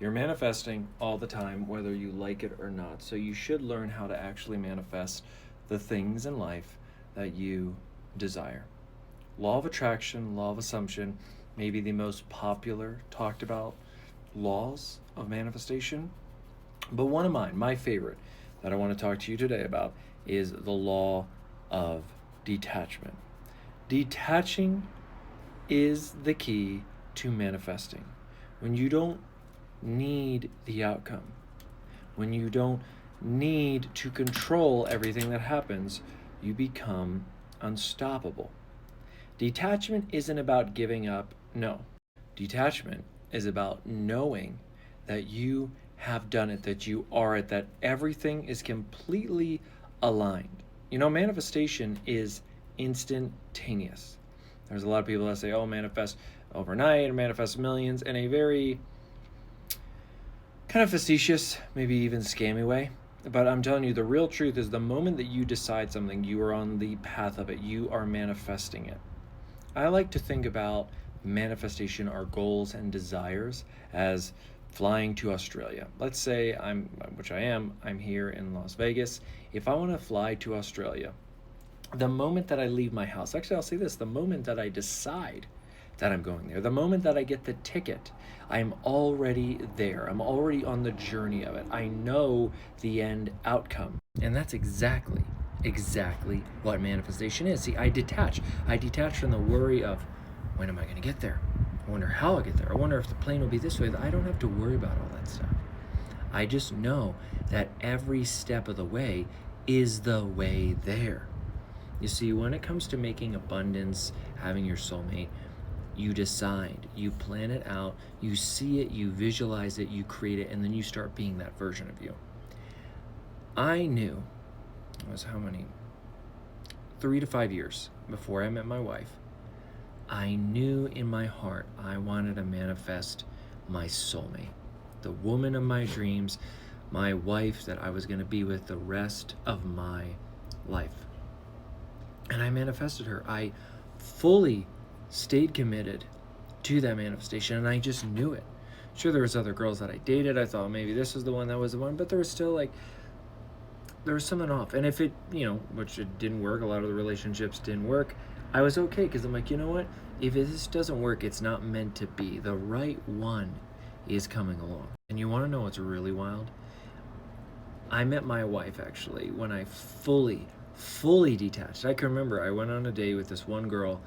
You're manifesting all the time, whether you like it or not. So you should learn how to actually manifest the things in life that you desire. Law of attraction, law of assumption, maybe the most popular talked about laws of manifestation. But one of mine, my favorite, that I want to talk to you today about is the law of detachment. Detaching is the key to manifesting. When you don't need the outcome, when you don't need to control everything that happens, you become unstoppable. Detachment isn't about giving up, no. Detachment is about knowing that you have done it, that you are it, that everything is completely aligned. Manifestation is instantaneous. There's a lot of people that say, oh, manifest overnight or manifest millions in a very kind of facetious, maybe even scammy way. But I'm telling you, the real truth is the moment that you decide something, you are on the path of it. You are manifesting it. I like to think about manifestation, our goals and desires, as flying to Australia. Let's say I'm here in Las Vegas. If I want to fly to Australia, the moment that I leave my house, actually, I'll say this, the moment that I decide that I'm going there, the moment that I get the ticket, I'm already there. I'm already on the journey of it. I know the end outcome. And that's exactly what manifestation is. See, I detach from the worry of, when am I going to get there? I wonder how I'll get there. I wonder if the plane will be this way. I don't have to worry about all that stuff. I just know that every step of the way is the way there. You see, when it comes to making abundance, having your soulmate, you decide, you plan it out, you see it, you visualize it, you create it, and then you start being that version of you. I knew, it was how many? 3 to 5 years before I met my wife, I knew in my heart I wanted to manifest my soulmate, the woman of my dreams, my wife that I was going to be with the rest of my life. And I manifested her. I fully stayed committed to that manifestation, and I just knew it. Sure, there was other girls that I dated. I thought maybe this was the one, that was the one, but there was still there was something off. And if it, which it didn't work, a lot of the relationships didn't work, I was okay, because I'm like, you know what? If this doesn't work, it's not meant to be. The right one is coming along. And you want to know what's really wild? I met my wife, actually, when I fully detached. I can remember I went on a date with this one girl,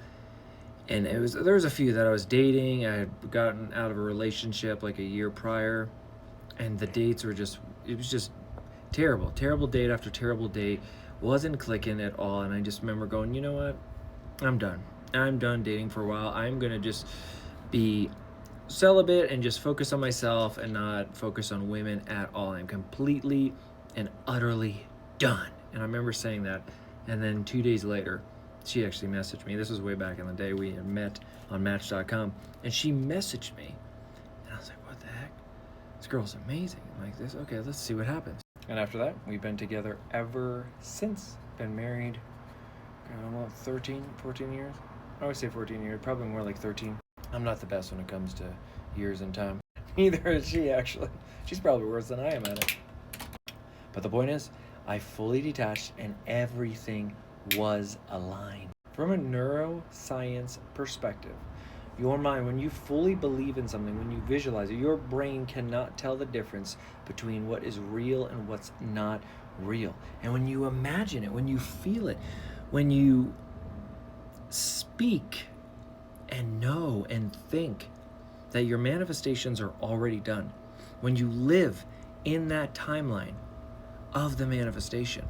and there was a few that I was dating. I had gotten out of a relationship like a year prior, and the dates were it was just terrible date after terrible date. Wasn't clicking at all. And I just remember going, you know what? I'm done dating for a while. I'm gonna just be celibate and just focus on myself and not focus on women at all. I'm completely and utterly done. And I remember saying that, and then 2 days later, she actually messaged me. This was way back in the day. We had met on Match.com, and she messaged me, and I was like, what the heck? This girl's amazing. I'm like, okay, let's see what happens. And after that, we've been together ever since. Been married, 13, 14 years? I would say 14 years, probably more like 13. I'm not the best when it comes to years and time. Neither is she, actually. She's probably worse than I am at it. But the point is, I fully detached and everything was aligned. From a neuroscience perspective, your mind, when you fully believe in something, when you visualize it, your brain cannot tell the difference between what is real and what's not real. And when you imagine it, when you feel it, when you speak and know and think that your manifestations are already done, when you live in that timeline of the manifestation,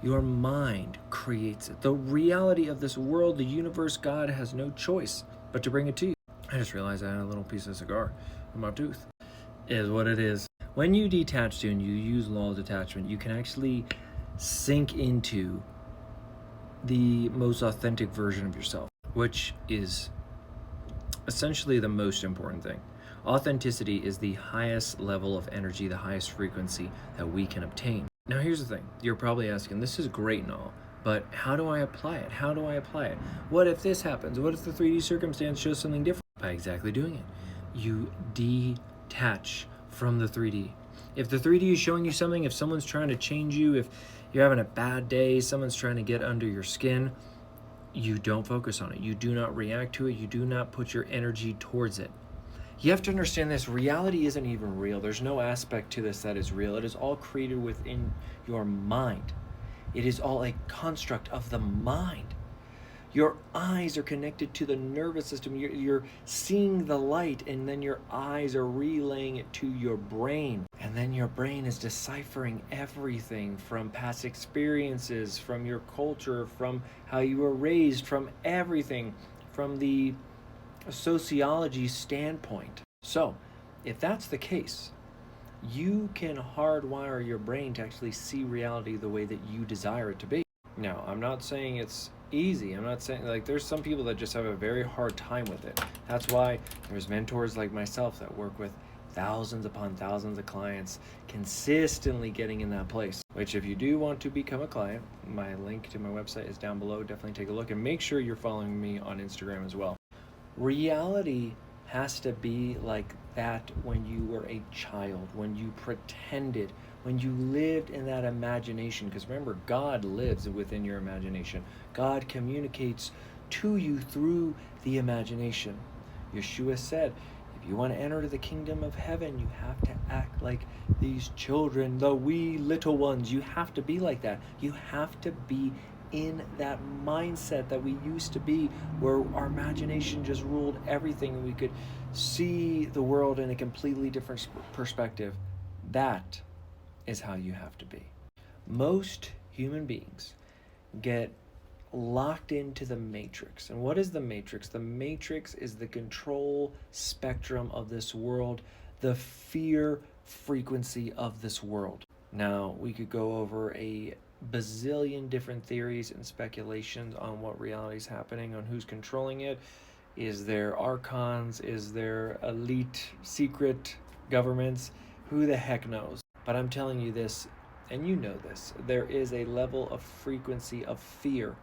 your mind creates it. The reality of this world, the universe, God has no choice but to bring it to you. I just realized I had a little piece of cigar on my tooth. It is what it is. When you detach to and you use law of detachment, you can actually sink into the most authentic version of yourself, which is essentially the most important thing. Authenticity is the highest level of energy, the highest frequency that we can obtain. Now, here's the thing. You're probably asking, this is great and all, but how do I apply it? How do I apply it? What if this happens? What if the 3D circumstance shows something different? By exactly doing it. You detach. detach from the 3D. If the 3D is showing you something, if someone's trying to change you, if you're having a bad day, someone's trying to get under your skin, you don't focus on it. You do not react to it. You do not put your energy towards it. You have to understand this. Reality isn't even real. There's no aspect to this that is real. It is all created within your mind. It is all a construct of the mind. Your eyes are connected to the nervous system. You're seeing the light, and then your eyes are relaying it to your brain. And then your brain is deciphering everything from past experiences, from your culture, from how you were raised, from everything, from the sociology standpoint. So, if that's the case, you can hardwire your brain to actually see reality the way that you desire it to be. Now, I'm not saying it's easy. I'm not saying, like, there's some people that just have a very hard time with it. That's why there's mentors like myself that work with thousands upon thousands of clients, consistently getting in that place. Which, if you do want to become a client, my link to my website is down below. Definitely take a look, and make sure you're following me on Instagram as well. Reality has to be like that when you were a child, when you pretended, when you lived in that imagination. Because remember, God lives within your imagination. God communicates to you through the imagination. Yeshua said, if you want to enter the kingdom of heaven, you have to act like these children, the wee little ones. You have to be like that. You have to be in that mindset that we used to be, where our imagination just ruled everything and we could see the world in a completely different perspective. That is how you have to be. Most human beings get locked into the matrix. And what is the matrix? The matrix is the control spectrum of this world, the fear frequency of this world. Now, we could go over a bazillion different theories and speculations on what reality is happening, on who's controlling it. Is there archons? Is there elite secret governments? Who the heck knows? But I'm telling you this, and you know this, there is a level of frequency of fear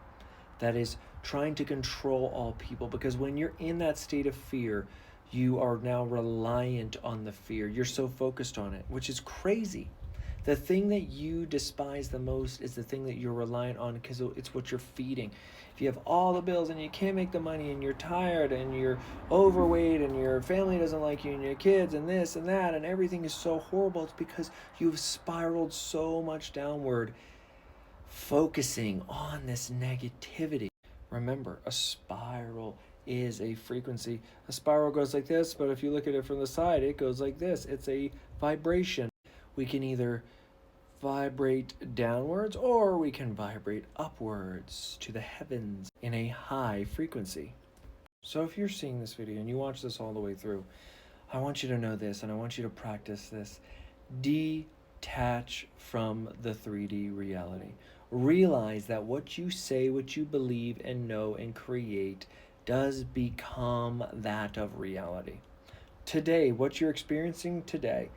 that is trying to control all people, because when you're in that state of fear, you are now reliant on the fear. You're so focused on it, which is crazy. The thing that you despise the most is the thing that you're reliant on, because it's what you're feeding. If you have all the bills and you can't make the money and you're tired and you're overweight and your family doesn't like you and your kids and this and that and everything is so horrible, it's because you've spiraled so much downward, focusing on this negativity. Remember, a spiral is a frequency. A spiral goes like this, but if you look at it from the side, it goes like this. It's a vibration. We can either vibrate downwards or we can vibrate upwards to the heavens in a high frequency. So if you're seeing this video and you watch this all the way through, I want you to know this, and I want you to practice this. Detach from the 3D reality. Realize that what you say, what you believe and know and create does become that of reality. Today, what you're experiencing today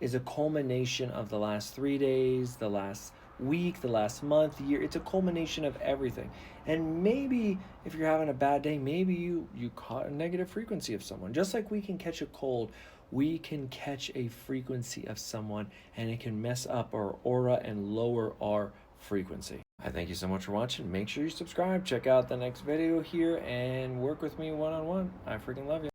is a culmination of the last 3 days, the last week, the last month, year. It's a culmination of everything. And maybe if you're having a bad day, maybe you caught a negative frequency of someone. Just like we can catch a cold, we can catch a frequency of someone and it can mess up our aura and lower our frequency. I thank you so much for watching. Make sure you subscribe, check out the next video here, and work with me one-on-one. I freaking love you.